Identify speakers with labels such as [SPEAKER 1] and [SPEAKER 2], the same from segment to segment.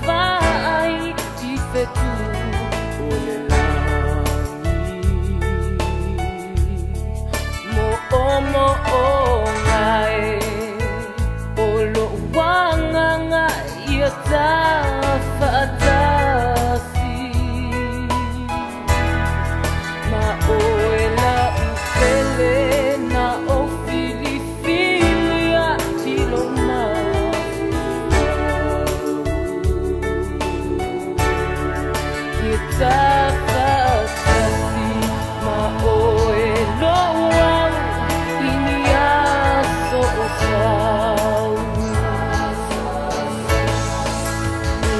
[SPEAKER 1] vai di fetu oleh langit mo ngai olo wanganga ia tafatasi ma oela upele na o filifilia tilona kita fatasi ma oelo wang ini aso usau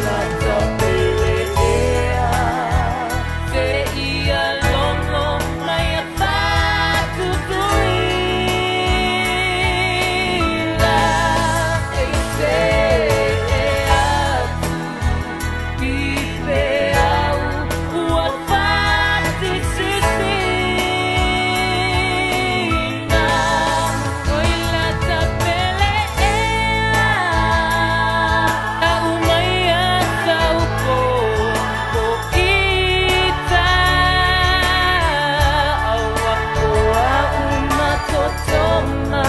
[SPEAKER 1] lata pelea te ia longo na ia fatu tuila e se atu pipe au ua fati sisina oi lata pelea au mai asau ko ita aua oa uma totoma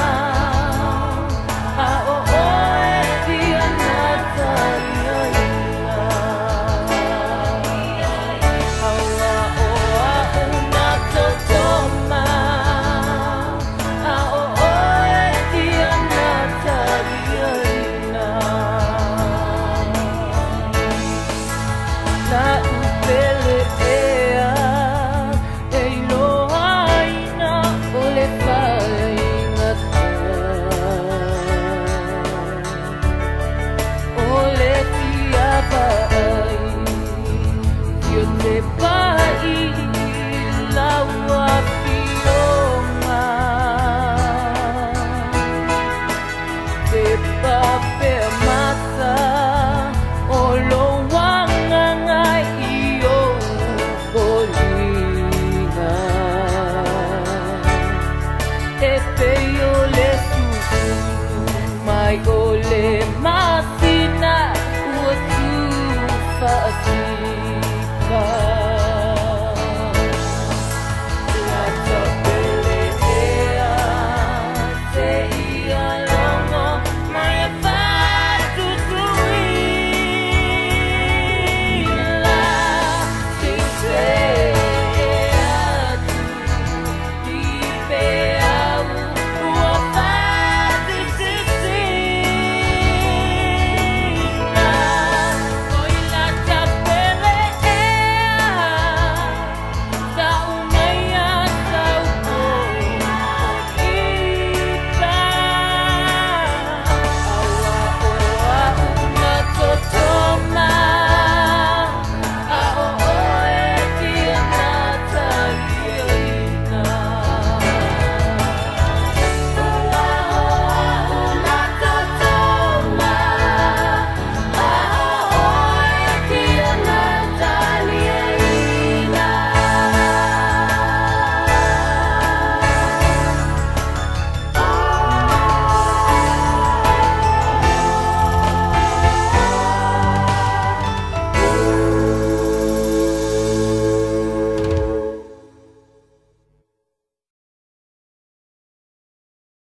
[SPEAKER 1] a o oe dia natariaina aua oa uma totoma a o oe dia natariaina na upele ea e loaina ole faingata ole tiapai io te